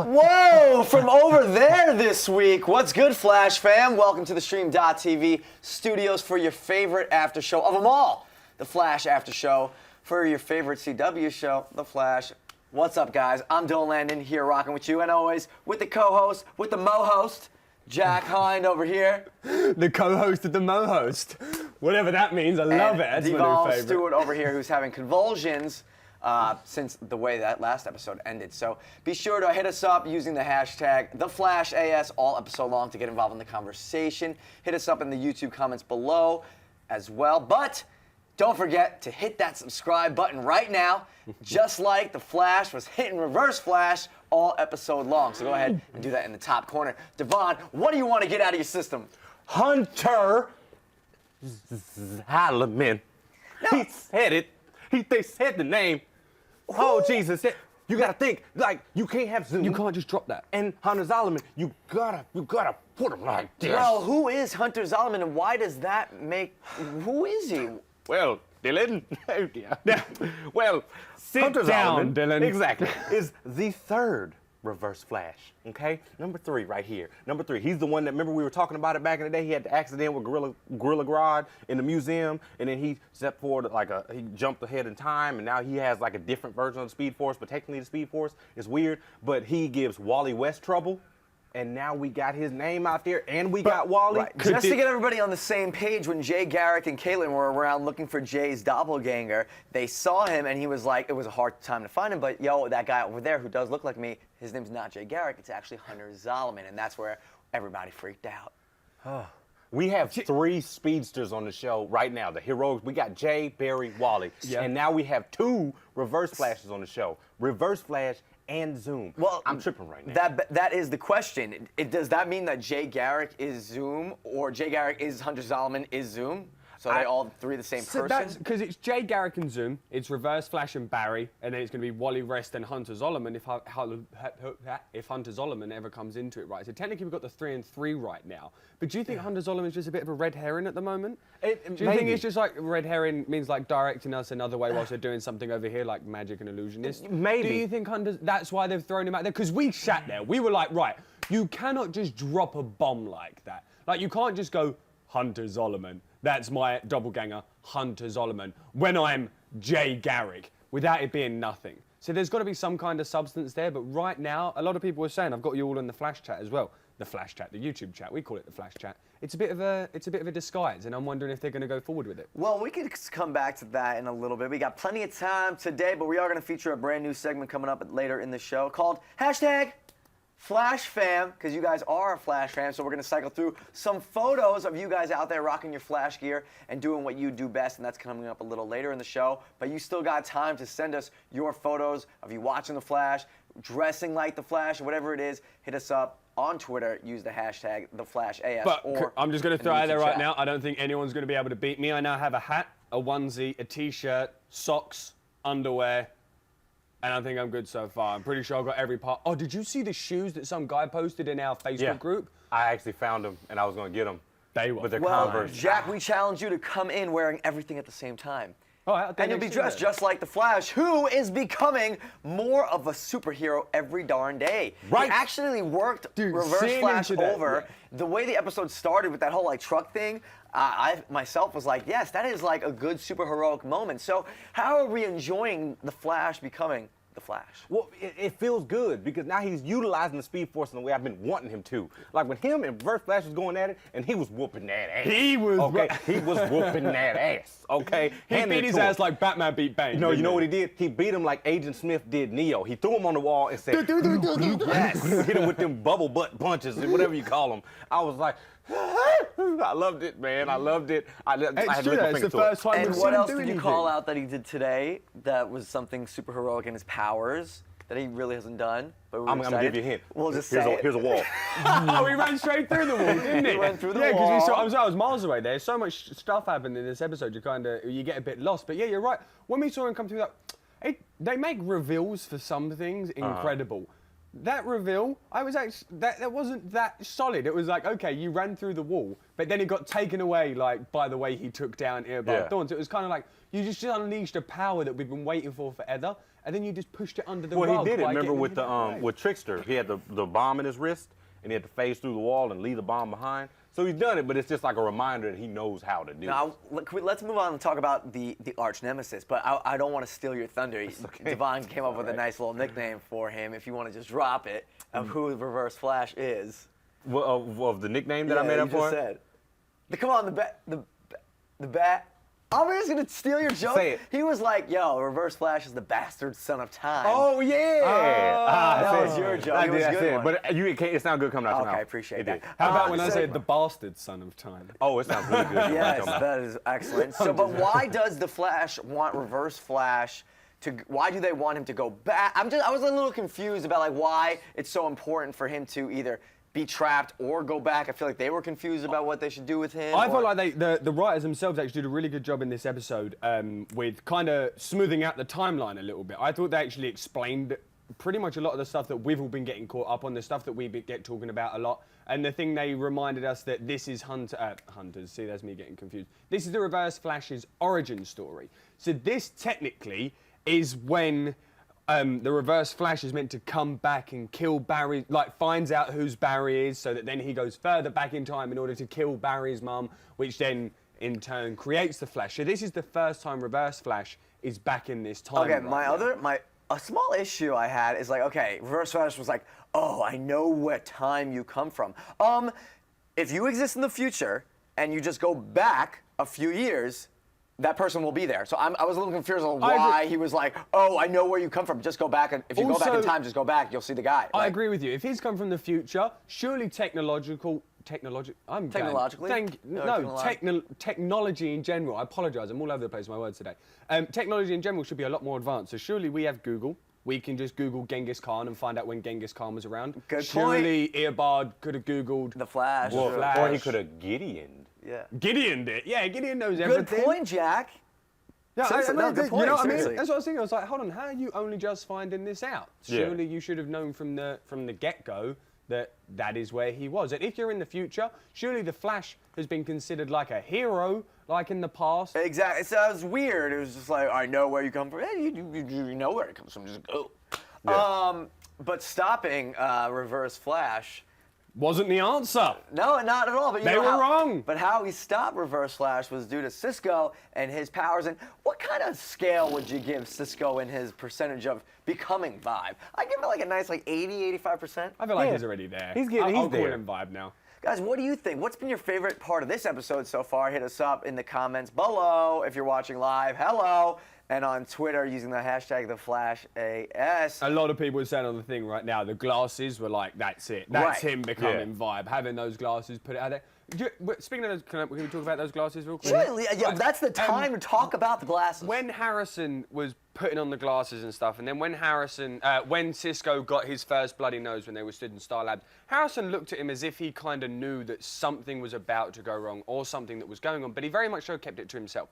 Whoa, from over there this week. What's good, Flash fam? Welcome to the theStreamtv studios for your favorite after show of them all. The Flash after show for your favorite CW show, The Flash. What's up, guys? I'm Dylan Landon here rocking with you, and always with the co-host, with the mo-host, Jack Hind over here. The co-host of the mo-host. Whatever that means, I love it. That's my new Devon favorite. Stewart over here, who's having convulsions since the way that last episode ended. So be sure to hit us up using the hashtag TheFlashAS all episode long to get involved in the conversation. Hit us up in the YouTube comments below as well. But don't forget to hit that subscribe button right now, just like the Flash was hitting reverse Flash all episode long. So go ahead and do that in the top corner. Devon, what do you want to get out of your system? Hunter Zolomon. No. He said it. They said the name. Oh, Jesus. You gotta think, like, you can't have Zoom. You can't just drop that. And Hunter Zolomon, you gotta put him like this. Well, who is Hunter Zolomon, and why does that make... Who is he? Well, Dylan. Oh, dear. Well, Sit Hunter down, Zolomon, Dylan. Exactly. Is the third Reverse Flash, okay? Number 3 right here. Number 3, he's the one that, remember we were talking about it back in the day, he had the accident with Gorilla Grodd in the museum, and then he stepped forward he jumped ahead in time, and now he has like a different version of the Speed Force, but technically the Speed Force is weird, but he gives Wally West trouble, and now we got his name out there, and we got Wally. Right. Just to get everybody on the same page, when Jay Garrick and Caitlin were around looking for Jay's doppelganger, they saw him, and he was like, it was a hard time to find him, but yo, that guy over there who does look like me, his name's not Jay Garrick, it's actually Hunter Zolomon, and that's where everybody freaked out. We have 3 speedsters on the show right now, the heroics. We got Jay, Barry, Wally, and now we have 2 Reverse Flashes on the show. Reverse Flash and Zoom. Well, I'm tripping right now. That is the question. Does that mean that Jay Garrick is Zoom, or Jay Garrick is Hunter Zolomon is Zoom? So are they all 3 the same person? That's because it's Jay Garrick and Zoom, it's Reverse Flash and Barry, and then it's going to be Wally West and Hunter Zolomon if Hunter Zolomon ever comes into it, right? So technically we've got the 3 and 3 right now. But do you think Hunter Zolomon is just a bit of a red herring at the moment? Do you think it's just like red herring means like directing us another way whilst they're doing something over here like magic and illusionist? Maybe. Do you think that's why they've thrown him out there? Because we sat there, we were like, right, you cannot just drop a bomb like that. Like you can't just go, Hunter Zolomon. That's my doppelganger, Hunter Zolomon, when I'm Jay Garrick, without it being nothing. So there's got to be some kind of substance there, but right now, a lot of people are saying, I've got you all in the Flash chat as well. The Flash chat, the YouTube chat, we call it the Flash chat. It's a bit of a disguise, and I'm wondering if they're going to go forward with it. Well, we could come back to that in a little bit. We got plenty of time today, but we are going to feature a brand new segment coming up later in the show called hashtag Flash Fam, because you guys are a Flash fam, so we're going to cycle through some photos of you guys out there rocking your Flash gear and doing what you do best, and that's coming up a little later in the show. But you still got time to send us your photos of you watching the Flash, dressing like the Flash, or whatever it is. Hit us up on Twitter. Use the hashtag TheFlashAS. But I'm just going to throw out there right now, I don't think anyone's going to be able to beat me. I now have a hat, a onesie, a t-shirt, socks, underwear, and I think I'm good so far. I'm pretty sure I got every part. Oh, did you see the shoes that some guy posted in our Facebook group? I actually found them, and I was going to get them. They were. With their Well, Converse. Jack, we challenge you to come in wearing everything at the same time. All right, And you'll be dressed just like the Flash, who is becoming more of a superhero every darn day. Right. He actually worked Dude, Reverse seeing Flash into that, over. yeah. The way the episode started with that whole like truck thing, I myself was like, yes, that is like a good superheroic moment. So how are we enjoying the Flash becoming the Flash? Well, it feels good because now he's utilizing the Speed Force in the way I've been wanting him to. Like when him and Reverse Flash was going at it, and he was whooping that ass. He was. Okay, he was whooping that ass. Okay, He beat his ass like Batman beat Bane. You know what he did? He beat him like Agent Smith did Neo. He threw him on the wall and said, yes. Hit him with them bubble butt punches, whatever you call them. I was like, I loved it, man. I loved it. I had to lick my It's finger the to it. first time And we've what seen him else do did you anything. call out that he did today that was something super heroic in his powers that he really hasn't done? But we're I'm going to excited? give you a hint. We'll just here's say a, here's a wall. Oh, he ran straight through the wall, didn't he? He went through the yeah, wall. because I was miles away. There's so much stuff happened in this episode, you get a bit lost. But yeah, you're right. When we saw him come through that, they make reveals for some things incredible. that reveal, I was actually that wasn't that solid. It was like, okay, you ran through the wall, but then it got taken away like by the way he took down Earbard Thorns. It was kind of like you just unleashed a power that we've been waiting for forever, and then you just pushed it under the rug. Well, he did it. by Remember getting with rid the of it. with Trickster, he had the bomb in his wrist, and he had to phase through the wall and leave the bomb behind. So he's done it, but it's just like a reminder that he knows how to do it. Now, let's move on and talk about the arch nemesis, but I don't want to steal your thunder. Okay. Devon came up with a nice little nickname for him, if you want to just drop it, of who Reverse Flash is. Of the nickname that I made up you for just him? said. Come on, the bat. I'm just going to steal your joke. Say it. He was like, yo, Reverse Flash is the bastard son of time. Oh, yeah. that was your joke. It was a good one. But it's not good coming out your mouth. Okay, I appreciate that. How about when I so- said the bastard son of time? Oh, it sounds really good. Yes, that is excellent. So, but why does the Flash want Reverse Flash to? Why do they want him to go back? I was a little confused about like why it's so important for him to either be trapped or go back. I feel like they were confused about what they should do with him. I felt like the writers themselves actually did a really good job in this episode with kind of smoothing out the timeline a little bit. I thought they actually explained pretty much a lot of the stuff that we've all been getting caught up on, the stuff that we get talking about a lot. And the thing they reminded us that this is Hunters. See, that's me getting confused. This is the Reverse Flash's origin story. So this technically is when the Reverse Flash is meant to come back and kill Barry, like finds out whose Barry is, so that then he goes further back in time in order to kill Barry's mum, which then in turn creates the Flash. So this is the first time Reverse Flash is back in this time. Okay, a small issue I had is like, okay, Reverse Flash was like, oh, I know what time you come from. If you exist in the future and you just go back a few years, that person will be there. So I was a little confused on why he was like, oh, I know where you come from. Just go back, and if you go back in time, just go back. You'll see the guy. I agree with you. If he's come from the future, surely technology in general. I apologize. I'm all over the place with my words today. Technology in general should be a lot more advanced. So surely we have Google. We can just Google Genghis Khan and find out when Genghis Khan was around. Good point. Surely Earbard could have Googled The Flash. Well, sure. Flash. Or he could have Gideoned. Yeah. Gideoned it. Yeah, Gideon knows Good everything. point, Jack. Yeah, Seriously, no, good you point, know what I seriously. mean? That's what I was thinking. I was like, hold on, how are you only just finding this out? Yeah. Surely you should have known from the get-go that is where he was. And if you're in the future, surely the Flash has been considered like a hero, like in the past. Exactly. So it was weird. It was just like, I know where you come from. Hey, you know where it comes from. Just go. Yeah. But stopping Reverse Flash. Wasn't the answer. No, not at all. But you They know were how, wrong. But how he stopped Reverse Flash was due to Cisco and his powers. And what kind of scale would you give Cisco in his percentage of becoming Vibe? I give it like a nice 80, 85%. I feel like Yeah. he's already there. He's getting- I'll he's call there. him Vibe now. Guys, what do you think? What's been your favorite part of this episode so far? Hit us up in the comments below if you're watching live. Hello. And on Twitter using the hashtag #TheFlashAS. A lot of people are saying on the thing right now, the glasses were like, that's it. That's Right. him becoming Vibe. Having those glasses, put it out there. Speaking of those, can we talk about those glasses real quick? Sure, yeah, that's the time to talk about the glasses. When Harrison was putting on the glasses and stuff, and then when Cisco got his first bloody nose when they were stood in Star Labs, Harrison looked at him as if he kind of knew that something was about to go wrong or something that was going on, but he very much so kept it to himself.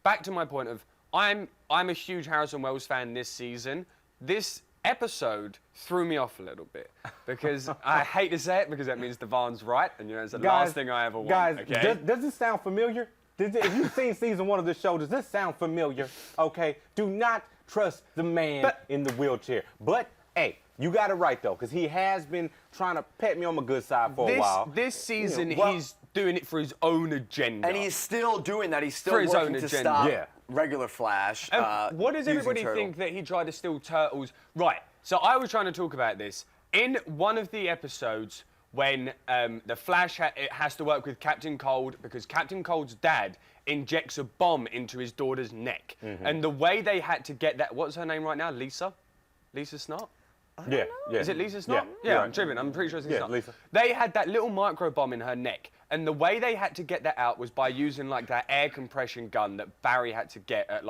Back to my point of, I'm a huge Harrison Wells fan this season. This episode threw me off a little bit because I hate to say it because that means Devon's right, and it's the last thing I ever want. Guys, okay? does this sound familiar? If you've seen season 1 of this show, does this sound familiar? Okay, do not trust the man in the wheelchair. But hey, you got it right though, because he has been trying to pet me on my good side for a while. This season, well- he's doing it for his own agenda. And he's still doing that. He's still For his working own to agenda. stop Yeah. regular Flash. What does using everybody Turtle. think that he tried to steal Turtles? Right, so I was trying to talk about this. In one of the episodes when the Flash it has to work with Captain Cold because Captain Cold's dad injects a bomb into his daughter's neck. And the way they had to get that, what's her name right now? Lisa? Lisa Snot? Yeah. Is it Lisa Snot? Yeah, I'm tripping. I'm pretty sure it's Lisa Yeah, Snot. Lisa. They had that little micro bomb in her neck, and the way they had to get that out was by using like that air compression gun that Barry had to get at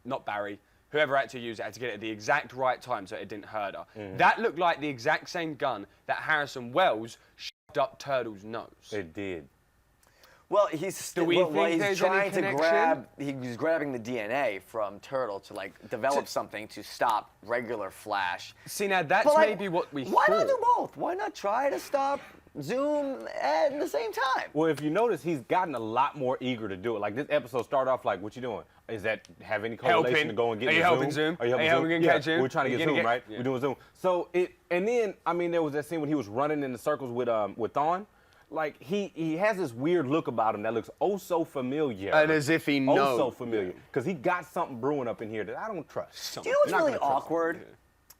not Barry, whoever had to use it had to get it at the exact right time so it didn't hurt her. That looked like the exact same gun that Harrison Wells shoved up Turtle's nose. It did. Well, he's we think he's there's trying any to connection? he's grabbing the DNA from Turtle to like develop something to stop regular Flash. See, now that's But, like, maybe what we Why not thought. do both? Why not try to stop Zoom at the same time? Well, if you notice, he's gotten a lot more eager to do it. Like this episode started off like, "What you doing? Is that have any correlation Helping. to go and get Are you the helping Zoom? Are you Are you helping yeah, catch Zoom? we're trying to Are you get gonna Zoom, get- right? yeah. We're doing Zoom. So and then I mean, there was that scene when he was running in the circles with Thawne. Like he has this weird look about him that looks oh so familiar. And as if he oh knows. so familiar, because he got something brewing up in here that I don't trust. Do you know what's Not really gonna trust him. awkward?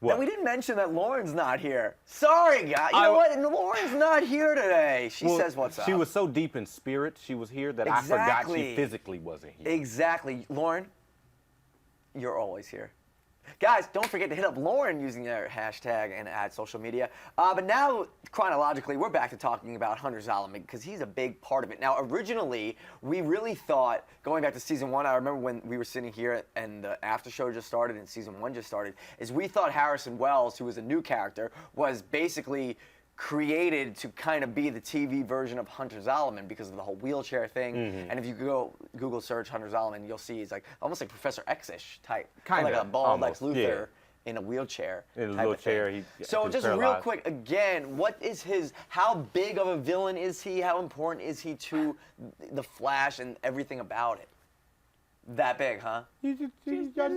What? That we didn't mention that Lauren's not here. Sorry, guys. You know what? Lauren's not here today. She Well, says what's up. She was so deep in spirit, she was here that I forgot Exactly. she physically wasn't here. Exactly. Lauren, you're always here. Guys, don't forget to hit up Lauren using their hashtag and at social media. But now, chronologically, we're back to talking about Hunter Zolomon because he's a big part of it. Now, originally, we really thought, going back to season 1, I remember when we were sitting here and the after show just started and season 1 just started, is we thought Harrison Wells, who was a new character, was basically created to kind of be the TV version of Hunter Zolomon because of the whole wheelchair thing. Mm-hmm. And if you go Google search Hunter Zolomon, you'll see he's like almost like Professor X-ish type. Kinda, Like a bald Lex almost, Luthor in a wheelchair. In a type little of thing. chair, he's So just real paralyzed. quick, again, what is how big of a villain is he? How important is he to the Flash and everything about it? That big, huh? Did y'all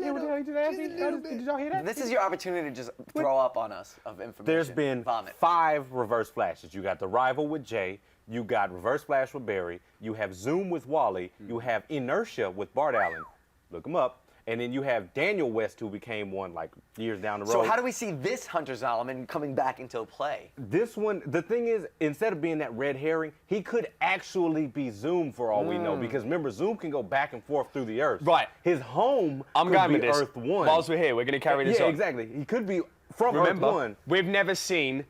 hear that? This is your opportunity to just throw up on us of information. There's been Vomit. 5 reverse flashes. You got the rival with Jay. You got reverse flash with Barry. You have Zoom with Wally. You have Inertia with Bart Allen. Look him up. And then you have Daniel West, who became one like years down the road. So how do we see this Hunter Zolomon coming back into play? This one, the thing is, instead of being that red herring, he could actually be Zoom for all we know. Because remember, Zoom can go back and forth through the Earth. Right. His home I'm could going be with this. Earth 1. Whilst we're here, we're going to carry this yeah, on. exactly. He could be from Remember, Earth 1. we've never seen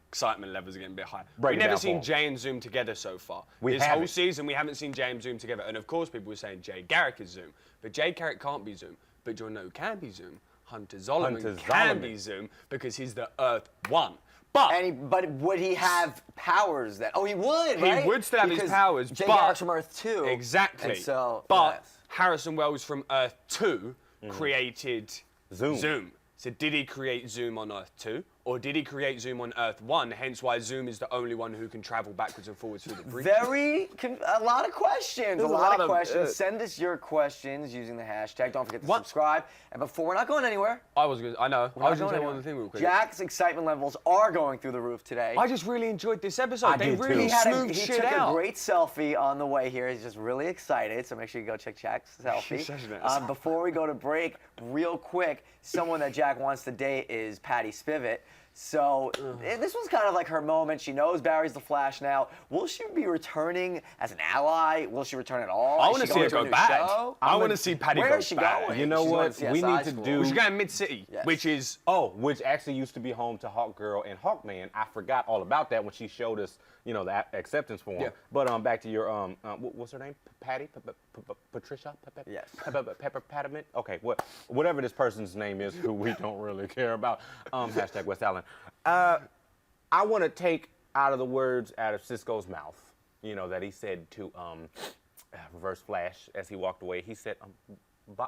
excitement levels are getting a bit high. Break We've it never down seen for 'em. Jay and Zoom together so far. We This whole haven't. season, we haven't seen Jay and Zoom together. And of course, people were saying Jay Garrick is Zoom. But Jay Garrick can't be Zoom. But you know who can be Zoom? Hunter Zolomon Hunter can Zolomon. be Zoom because he's the Earth 1. But But would he have powers then? Oh, he would, He right? would still have his Because powers, Jay but- Garrick's from Earth 2. exactly. And so, but yes. Harrison Wells from Earth 2 created Zoom. So did he create Zoom on Earth 2? Or did he create Zoom on Earth 1, hence why Zoom is the only one who can travel backwards and forwards through the breach? A lot of questions. There's a lot of of, questions. Send us your questions using the hashtag. Don't forget to What? subscribe. And before we're not going anywhere. I know. I was we're going not to going say one anywhere. other thing real quick. Jack's excitement levels are going through the roof today. I just really enjoyed this episode. I They did too. really smoothed he shit took out. a great selfie on the way here. He's just really excited, so make sure you go check Jack's selfie. Such an ass. Before we go to break, real quick, someone that Jack wants to date is Patty Spivot. So this was kind of like her moment. She knows Barry's the Flash now. Will she be returning as an ally? Will she return at all? I Is want to she see going her to a go new bad. show? I want to see Patty Where go is she bad. going? You know She's what? going to We CSI need to school. do- We should go in Mid-City, Yes. which is... Oh, which actually used to be home to Hawk Girl and Hawkman. I forgot all about that when she showed us, the acceptance form. Yeah. But back to your what's her name? Patty? Patricia? Yes. Pepper Patterman? Okay, whatever this person's name is, who we don't really care about. Hashtag West Allen. I want to take out of the words out of Cisco's mouth, that he said to Reverse Flash as he walked away. He said,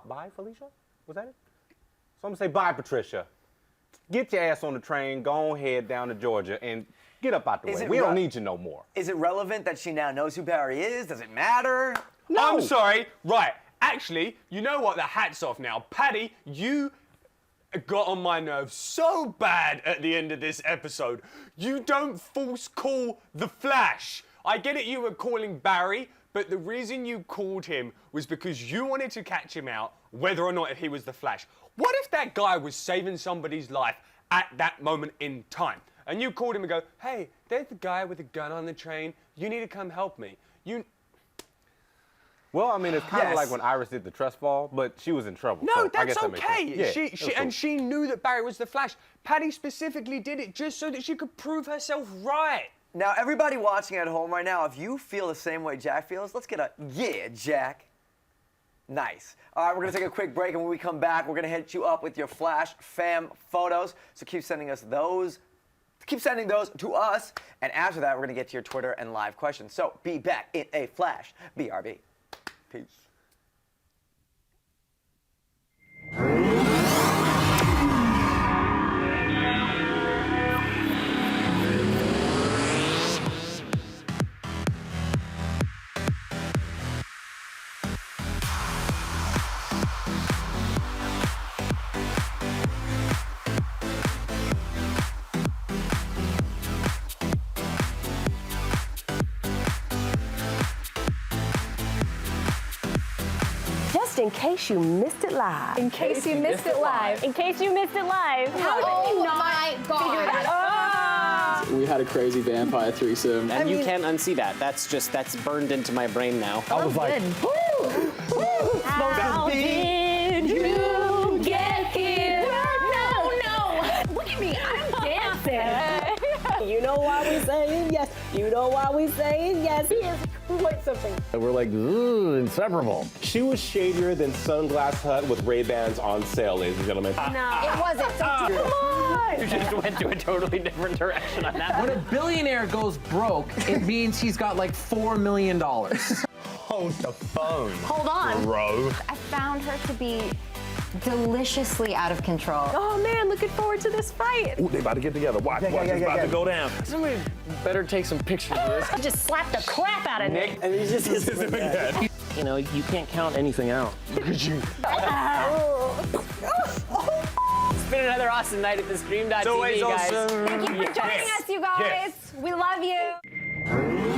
bye, Felicia? Was that it? So I'm going to say, bye, Patricia. Get your ass on the train, go ahead down to Georgia, and get up out the Is way. it We don't re- need you no more. Is it relevant that she now knows who Barry is? Does it matter? No. I'm sorry. Right. Actually, you know what? The hat's off now. Patty, you got on my nerves so bad at the end of this episode. You don't false call the Flash. I get it, you were calling Barry, but the reason you called him was because you wanted to catch him out, whether or not he was the Flash. What if that guy was saving somebody's life at that moment in time? And you called him and go, hey, there's the guy with the gun on the train. You need to come help me. Well, I mean, it's kind of Yes. like when Iris did the trust fall, but she was in trouble. No, so I that's guess that makes sense. okay. Yeah, She it was cool. and she knew that Barry was the Flash. Patty specifically did it just so that she could prove herself right. Now, everybody watching at home right now, if you feel the same way Jack feels, let's get a yeah, Jack. Nice. All right, we're going to take a quick break, and when we come back, we're going to hit you up with your Flash fam photos. So keep sending us those keep sending those to us. And after that, we're going to get to your Twitter and live questions. So be back in a flash. BRB. Peace. Just in case you missed it live. In case you missed it live. In case you missed it live. How did you not figure that out? We had a crazy vampire threesome. And you can't unsee that. That's burned into my brain now. I was like, How did you get here? No. Look at me. I'm dancing. You know why we saying yes. You know why we saying yes. He is quite something. We're like, ooh, inseparable. She was shadier than Sunglass Hut with Ray-Bans on sale, ladies and gentlemen. No, it wasn't. Come on. You just went to a totally different direction on that. When a billionaire goes broke, it means he's got like $4 million. Hold the phone. Hold on. Bro. I found her to be deliciously out of control. Oh man, looking forward to this fight. Ooh, they about to get together. Watch, it's about to go down. Somebody better take some pictures of this. I just slapped the crap out of Nick. And he's just you know, you can't count anything out. Oh. It's been another awesome night at theStream.tv, guys. Thank you for joining us, you guys. We love you.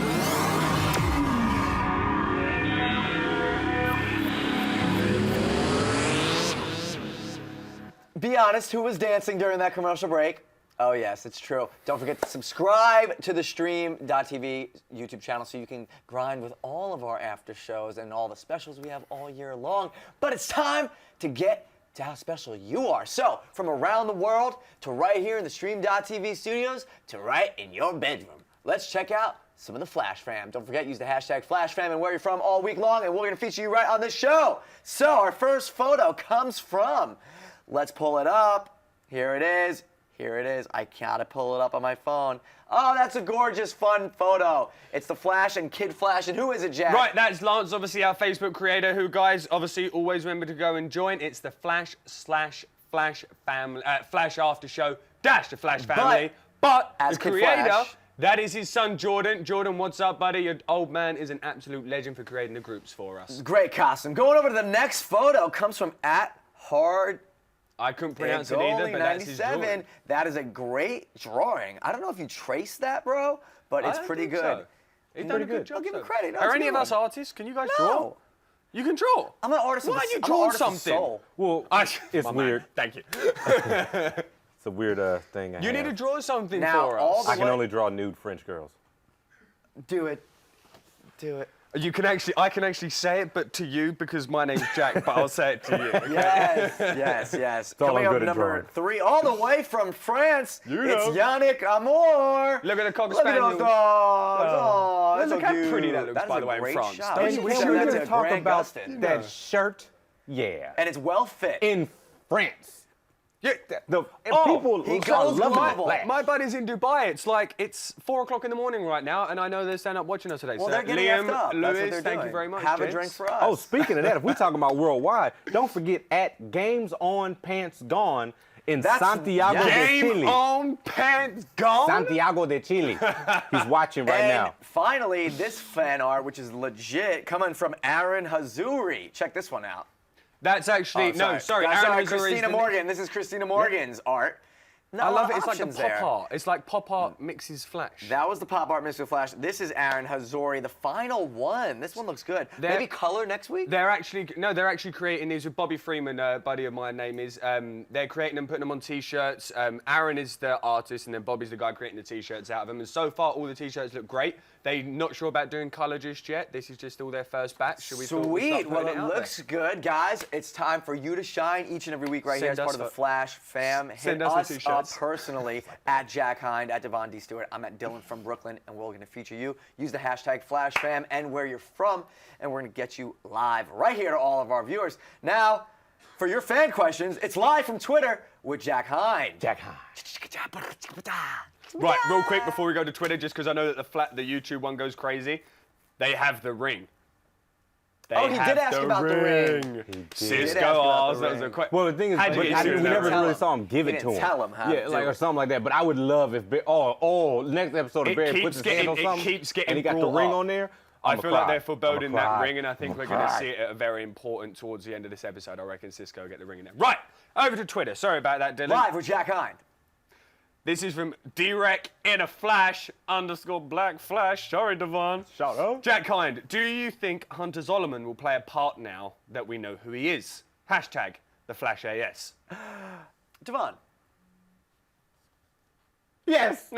Be honest, who was dancing during that commercial break? Oh yes, it's true. Don't forget to subscribe to the theStream.tv YouTube channel so you can grind with all of our after shows and all the specials we have all year long. But it's time to get to how special you are. So, from around the world to right here in the theStream.tv studios to right in your bedroom, let's check out some of the Flash Fam. Don't forget, use the hashtag FlashFam and where you're from all week long, and we're going to feature you right on this show. So, our first photo comes from... Let's pull it up. Here it is. Here it is. I gotta pull it up on my phone. Oh, that's a gorgeous, fun photo. It's the Flash and Kid Flash. And who is it, Jack? Right, that's Lance, obviously our Facebook creator, who, guys, obviously always remember to go and join. It's the Flash family, Flash after show dash the Flash family. But as the Kid creator, Flash, that is his son Jordan. Jordan, what's up, buddy? Your old man is an absolute legend for creating the groups for us. great costume. Going over to the next photo comes from @hard. I couldn't pronounce it either, but that's his drawing. That is a great drawing. I don't know if you traced that, bro, but it's I don't pretty think good. so. He's done a good job. I'll give him though. credit. No, Are it's a any good of us one. artists? Can you guys No. draw? You can draw. I'm an artist. Why of don't you I'm an draw artist of something? soul. Well, it's My weird. man. Thank you. It's a weird thing I You need have. to draw something Now, for all us. the I can way- only draw nude French girls. Do it. Do it. You can actually, I can actually say it, but to you because my name's Jack, but I'll say it to you. Okay? Yes. all Coming I'm up good at number drawing. 3, all the way from France, You it's know. Yannick Amour. Look at the cocker Look at spaniel. those dogs. Oh, that's Look so how cute. pretty that looks, That is by a the way, in great France. shot. Don't We you should wish show you that were to gonna talk Grant about Gustin. that shirt? Yeah. And it's well fit. In France. Yeah. People he are goes loving global. it. My buddy's in Dubai. It's 4 o'clock in the morning right now, and I know they're standing up watching us today. Well, so they're getting Liam, effed up. That's what Lewis, they're thank doing. you very much. Have a gents. drink for us. Oh, speaking of that, if we're talking about worldwide, don't forget at Games On Pants Gone in That's- Santiago de Game Chile. on pants gone. Santiago de Chile. He's watching right and now. finally, this fan art, which is legit, coming from Aaron Hazuri. Check this one out. That's actually sorry. That's Aaron Hazuri is Christina the- Morgan. This is Christina Morgan's art. Not I a lot love of it. It's like the options pop there. art. It's like pop art mixes Flash. That was the pop art Mr. Flash. This is Aaron Hazuri, the final one. This one looks good. Maybe color next week? They're actually creating these with Bobby Freeman, a buddy of mine name is. They're creating them, putting them on t-shirts. Aaron is the artist, and then Bobby's the guy creating the t-shirts out of them. And so far, all the t-shirts look great. They're not sure about doing color just yet. This is just all their first batch. Should we start Sweet. Well, putting it out looks good, guys. It's time for you to shine each and every week right here as Send part of us the Flash fam. Hit send us the us up t-shirts. personally at Jack Hind, at Devon Stewart. I'm at Dylan from Brooklyn, and we're going to feature you. Use the hashtag FlashFam and where you're from, and we're going to get you live right here to all of our viewers. Now, for your fan questions, it's live from Twitter. with Jack Hind. Jack Hind. Right, real quick before we go to Twitter, just because I know that the YouTube one goes crazy. They have the ring. They Oh, he did have ask about the ring. Cisco about asked. the That was a ring. question. Well, the thing is, How'd you get we serious never about it? really saw him give He it to didn't him. tell him how to Yeah, like do or it. something like that. But I would love if next episode of It Barry keeps puts his getting- hand on it something keeps getting and he got the brought ring up. on there. I I'ma feel like cry. they're foreboding I'ma that cry. ring, and I think I'ma we're going to cry. see it at a very important towards the end of this episode. I reckon Cisco will get the ring in there. Right, over to Twitter. Sorry about that, Dylan. Live with Jack Hind. This is from Drek in a Flash _Black Flash. Sorry, Devon. Shout out. Jack Hind, do you think Hunter Zolomon will play a part now that we know who he is? Hashtag the Flash AS. Devon. Yes,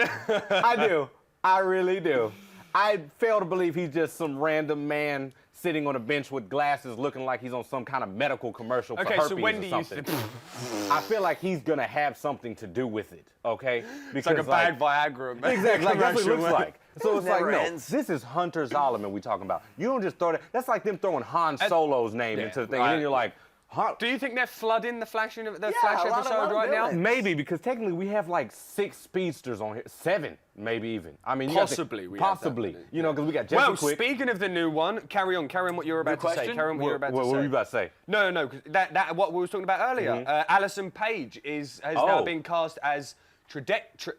I do. I really do. I fail to believe he's just some random man sitting on a bench with glasses looking like he's on some kind of medical commercial for Okay, herpes so when or do you something. think... I feel like he's going to have something to do with it, okay? It's like a bad Viagra. Exactly, like that's what it looks commercial. like. So it's like, never no, ends. this is Hunter Zolomon we talking about. You don't just throw that. That's like them throwing Han Solo's name yeah, into the thing, right. and then you're like, huh? Do you think they're flooding the Flash a lot episode of right now? villains. Maybe, because technically we have like 6 speedsters on here, 7 maybe even. I mean, you got to- Possibly we have that possibly. many, You know, because we got Well, Jesse Quick. speaking of the new one, carry on what you were about to say. question? Carry on what you were about What to say. were you about to say? No, because that what we were talking about earlier. Alison Page has now Oh. been cast as Trajectory,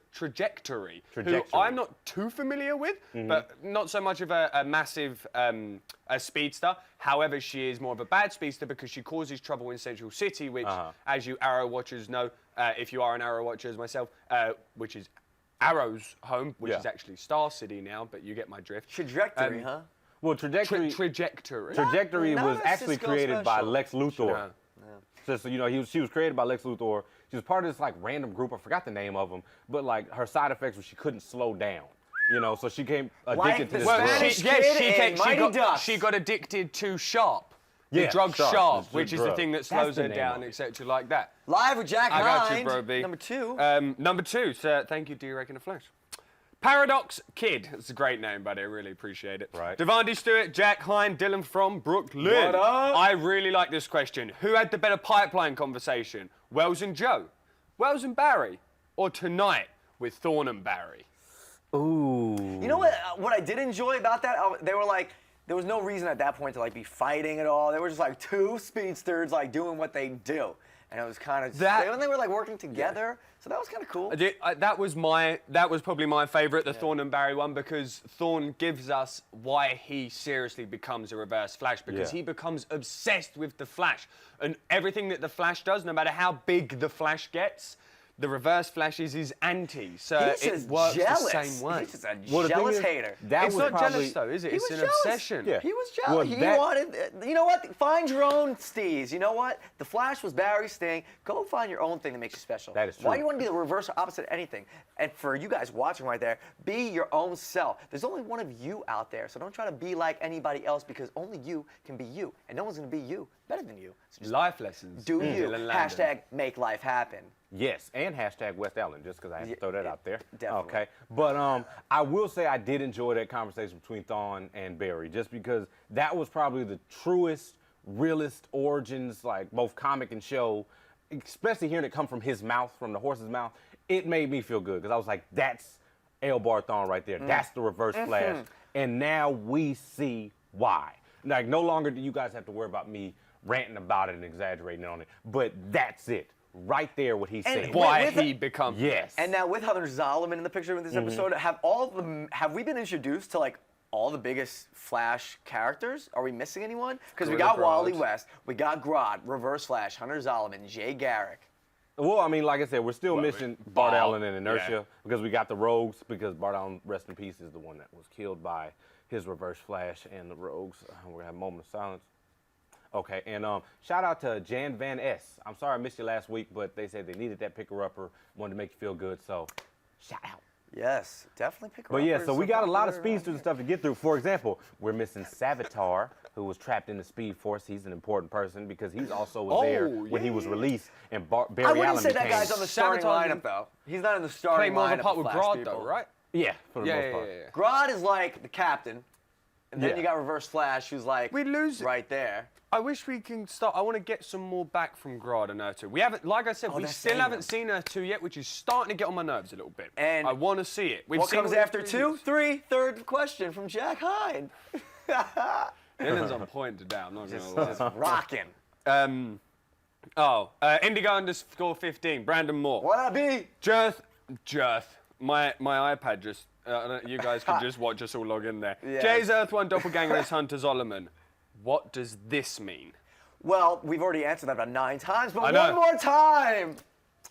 who Trajectory. I'm not too familiar with, but not so much of a massive a speedster. However, she is more of a bad speedster because she causes trouble in Central City, which, as you Arrow watchers know, if you are an Arrow watcher as myself, which is Arrow's home, which is actually Star City now, but you get my drift. Trajectory, huh? Well, Trajectory Trajectory. was Not actually Cisco created by special. Lex Luthor. No. So you know, she was created by Lex Luthor. She was part of this like random group. I forgot the name of them, but like her side effects was she couldn't slow down. You know, so she became addicted to this the drug. Spanish kid in Mighty Ducks. she got addicted to Sharp. Yeah, The drug Sharp, Sharp, the which is the drug. thing that That's slows the her name down, of it. etc. like that. Live with Jack I got you, Hind. bro, B. Number 2. Number 2, so thank you, D-Rec in a Flash. Paradox Kid. It's a great name, buddy. I really appreciate it. Right. Devon Stewart, Jack Hind, Dylan from Brooklyn. What up? I really like this question. Who had the better pipeline conversation? Wells and Joe? Wells and Barry? Or Tonight with Thorne and Barry? Ooh. You know what I did enjoy about that? They were like, there was no reason at that point to like be fighting at all. They were just like 2 speedsters like doing what they do. And it was kind of, they were like working together. So that was kind of cool. That was probably my favourite, the Thorne and Barry one, because Thorne gives us why he seriously becomes a reverse Flash, because he becomes obsessed with the Flash. And everything that the Flash does, no matter how big the Flash gets, the reverse Flash is his anti. So He's it just works jealous. the same way. He's just a Well, the thing jealous is, hater. that It's was not probably, jealous though, is it? He It's was an jealous. obsession. Yeah. He was jealous. Well, he that- wanted, you know what? Find your own steez. You know what? The Flash was Barry's thing. Go find your own thing that makes you special. That is Why true. do you want to be the reverse or opposite of anything? And for you guys watching right there, be your own self. There's only one of you out there, so don't try to be like anybody else because only you can be you. And no one's going to be you better than you. So just Life lessons. do you. Dylan Landon. Hashtag make life happen. Yes, and hashtag West Allen, just because I had to throw that out there. Definitely. Okay, but I will say I did enjoy that conversation between Thawne and Barry, just because that was probably the truest, realest origins, like both comic and show, especially hearing it come from his mouth, from the horse's mouth. It made me feel good, because I was like, that's Eobard Thawne right there. That's the reverse Flash. And now we see why. Like, no longer do you guys have to worry about me ranting about it and exaggerating on it, but that's it. Right there, what he's saying. Why he becomes. Yes. And now with Hunter Zolomon in the picture of this episode, have we been introduced to like all the biggest Flash characters? Are we missing anyone? Because we got Wally West, we got Grodd, Reverse Flash, Hunter Zolomon, Jay Garrick. Well, I mean, like I said, we're still missing Bart Allen and Inertia yeah. because we got the Rogues, because Bart Allen, rest in peace, is the one that was killed by his Reverse Flash and the Rogues. We're going to have a moment of silence. Okay, and shout out to Jan Van S. I'm sorry I missed you last week, but they said they needed that picker-upper, wanted to make you feel good, so shout out. Yes, definitely pick her But up. yeah, so we got a lot of speedsters and stuff to get through. For example, we're missing Savitar, who was trapped in the Speed Force. He's an important person because he's also was there when he was released, and Barry I Allen wouldn't say became... that guy's on the starting Savitar lineup though. He's not in the starting Play more lineup. of a part with Flash Grodd people. though, right? Yeah, for the Yeah, most yeah, part. yeah. Grodd is like the captain. And then you got Reverse Flash, who's like We lose right there. I wish we can start. I want to get some more back from Grad and Ertu. We haven't, like I said, we still haven't seen Ertu yet, which is starting to get on my nerves a little bit. And I want to see it. What comes after 2, 3? Third question from Jack Hind. Dylan's on point today. I'm not going to lie. Just rocking. Indigo_15, Brandon Moore. What up, B? Geoff. My iPad just, you guys can just watch us all log in there. Yes. Jay's Earth One doppelganger is Hunter Zolomon. What does this mean? Well, we've already answered that about 9 times, but I know. one more time.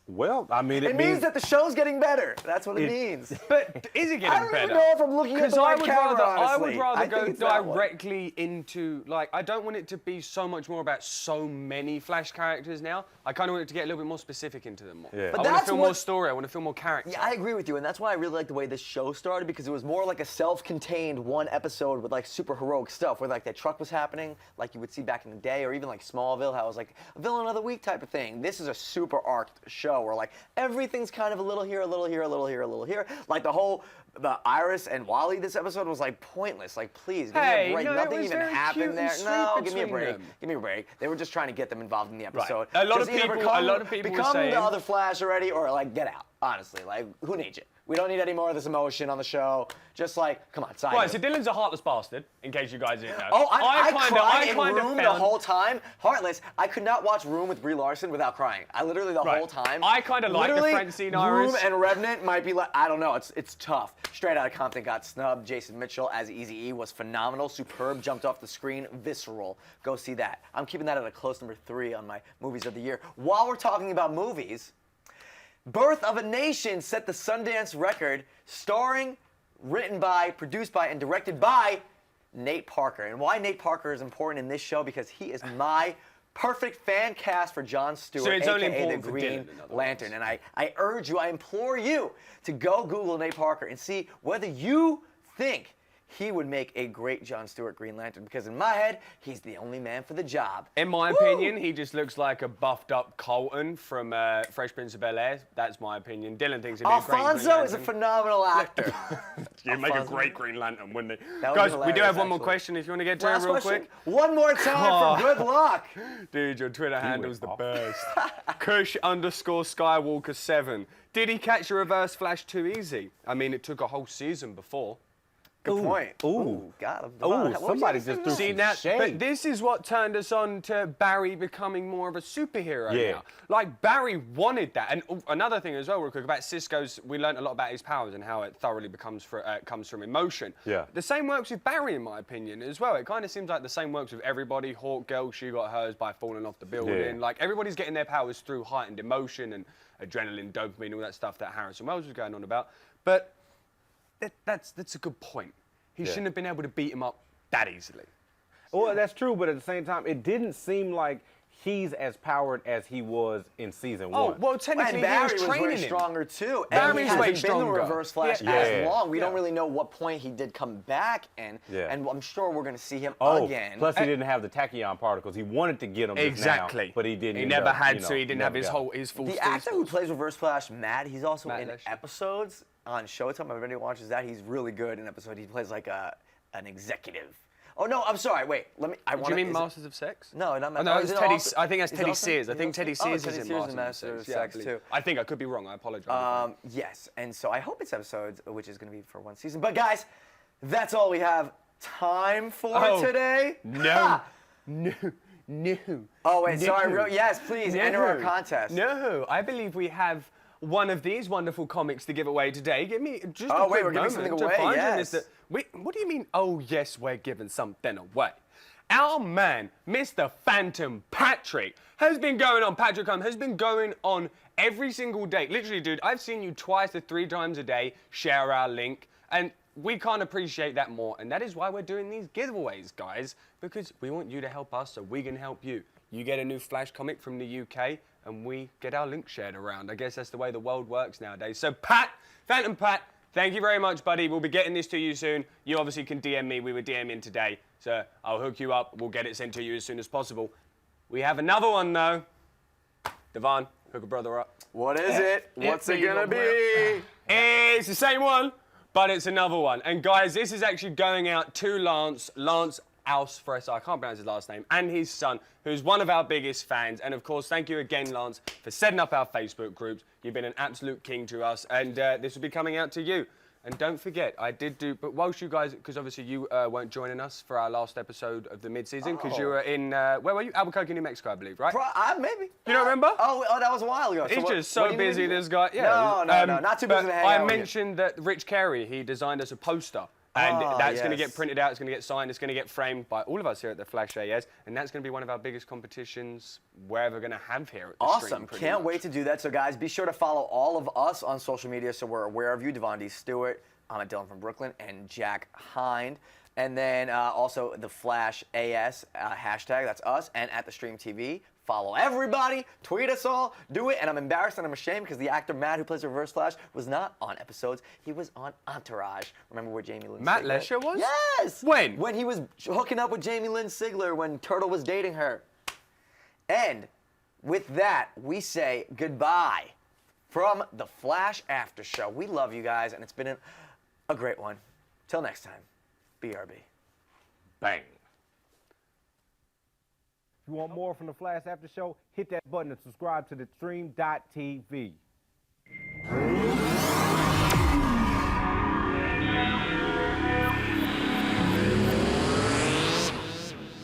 Well, I mean, It means that the show's getting better. That's what it means. But is it getting I don't better? even know if I'm looking at the right camera, I honestly. would rather I go think it's that one. directly into, like, I don't want it to be so much more about so many Flash characters now. I kind of want it to get a little bit more specific into them more. Yeah. I But want to that's feel what- more story. I want to feel more character. Yeah, I agree with you, and that's why I really like the way this show started, because it was more like a self-contained one episode with like super heroic stuff, where like that truck was happening, like you would see back in the day, or even like Smallville, how it was like a villain of the week type of thing. This is a super arced show where like everything's kind of a little here, a little here, a little here, a little here. Like the Iris and Wally this episode was like pointless. Like, please, give me a break. no, it Nothing was even very happened cute there. and No, sweet give me a between break. them. Give me a break. They were just trying to get them involved in the episode. A lot of Just either people were become saying- the other Flash already, or like get out. Honestly, like who needs it? We don't need any more of this emotion on the show. Just like, come on, side. Right, so Dylan's a heartless bastard, in case you guys didn't know. Oh, I cried in kinda Room the whole time. Heartless. I could not watch Room with Brie Larson without crying. I literally the whole time. I kind of like the Literally, Francine Room Iris. and Revenant might be like, I don't know. It's tough. Straight Outta Compton got snubbed. Jason Mitchell as Eazy-E was phenomenal. Superb. Jumped off the screen. Visceral. Go see that. I'm keeping that at a close number 3 on my movies of the year. While we're talking about movies, Birth of a Nation set the Sundance record, starring, written by, produced by, and directed by Nate Parker. And why Nate Parker is important in this show, because he is my perfect fan cast for Jon Stewart, So it's only a.k.a. the important for Green Dylan, in other Lantern. words. And I urge you, I implore you to go Google Nate Parker and see whether you think he would make a great Jon Stewart Green Lantern, because in my head, he's the only man for the job. In my opinion, he just looks like a buffed up Colton from Fresh Prince of Bel-Air. That's my opinion. Dylan thinks he'd be a great Green Alfonso Lantern. is a phenomenal actor. You'd make a great Green Lantern, wouldn't he? That would be Guys, we do have hilarious, one more actually. question if you want to get to it Last real question. quick. One more time for good luck. Dude, your Twitter handle's the off. best. Kush_Skywalker7. Did he catch a reverse flash too easy? I mean, it took a whole season before. Good point. Ooh. God. Ooh, What was somebody the just other threw thing? See, some now, shade. but this is what turned us on to Barry becoming more of a superhero Yeah. now. Like, Barry wanted that. And another thing as well, real quick, about Cisco's, we learned a lot about his powers and how it thoroughly comes from emotion. Yeah. The same works with Barry, in my opinion, as well. It kind of seems like the same works with everybody. Hawk Girl, she got hers by falling off the building. Yeah. Like, everybody's getting their powers through heightened emotion and adrenaline, dopamine, all that stuff that Harrison Wells was going on about. But that's a good point. He shouldn't have been able to beat him up that easily. Well, that's true, but at the same time, it didn't seem like he's as powered as he was in season 1. Oh, well, technically, And Barry he was was training way him. stronger too. And Barry's he way hasn't been the stronger. Reverse Flash Yeah. as Yeah. long. We Yeah. don't really know what point he did come back in. Yeah. And I'm sure we're going to see him Oh, again. plus he didn't have the tachyon particles. He wanted to get them Exactly. now, but he didn't. He end never up, had you know, to. He didn't have never his got it. full The speed actor who force. plays Reverse Flash, Matt, he's also Matt in Lesher. episodes on Showtime. If anybody watches that, he's really good in episode. He plays like an executive. Oh no, I'm sorry. Wait, let me. Do you mean Masters of Sex? No, not Oh, no, Masters. it's is it Teddy. also- I think that's is it Teddy also- Sears. I is it think also- Teddy oh, Sears Teddy is in Sears is Masters of Masters Sex. of Sex I too. believe. I think I could be wrong. I apologize. Yes, and so I hope it's episodes, which is going to be for one season. But guys, that's all we have time for Oh, today. No. Ha! No. Oh wait, No. sorry. Yes, please enter our No. contest. No, I believe we have one of these wonderful comics to give away today. Give me just Oh, a wait, quick we're giving moment something to away, find you yes. this- Wait, what do you mean? Oh yes, we're giving something away. Our man, Mr. Phantom Patrick, has been going on every single day. Literally, dude, I've seen you 2 to 3 times a day share our link, and we can't appreciate that more. And that is why we're doing these giveaways, guys, because we want you to help us so we can help you. You get a new Flash comic from the UK, and we get our link shared around. I guess that's the way the world works nowadays. So, Phantom Pat, thank you very much, buddy. We'll be getting this to you soon. You obviously can DM me. We were DMing today. So I'll hook you up. We'll get it sent to you as soon as possible. We have another one, though. Devon, hook a brother up. What is it? What's it be gonna the be? It's the same one, but it's another one. And guys, this is actually going out to Lance Ausfresser, I can't pronounce his last name, and his son, who's one of our biggest fans. And of course, thank you again, Lance, for setting up our Facebook groups. You've been an absolute king to us, and this will be coming out to you. And don't forget, but whilst you guys, because obviously you weren't joining us for our last episode of the mid-season, because you were in, where were you? Albuquerque, New Mexico, I believe, right? Maybe. You don't remember? Oh, that was a while ago. He's just so busy, this guy. Yeah. No, not too busy to hang I out with you. mentioned that Rich Carey, he designed us a poster. And that's going to get printed out, it's going to get signed, it's going to get framed by all of us here at the Flash AS, and that's going to be one of our biggest competitions we're ever going to have here at the Awesome. stream. Can't wait to do that. So, guys, be sure to follow all of us on social media so we're aware of you. Devon Stewart, I'm at Dylan from Brooklyn, and Jack Hind. And then also the Flash AS hashtag, that's us, and at theStreamtv. Follow everybody, tweet us all, do it. And I'm embarrassed and I'm ashamed because the actor Matt, who plays Reverse Flash, was not on episodes. He was on Entourage. Remember where Jamie Lynn Matt Sigler? Lesher was? Yes! When? When he was hooking up with Jamie Lynn Sigler when Turtle was dating her. And with that, we say goodbye from the Flash After Show. We love you guys, and it's been a great one. Till next time, BRB. Bang. If you want more from the Flash After Show, hit that button and subscribe to theStream.tv.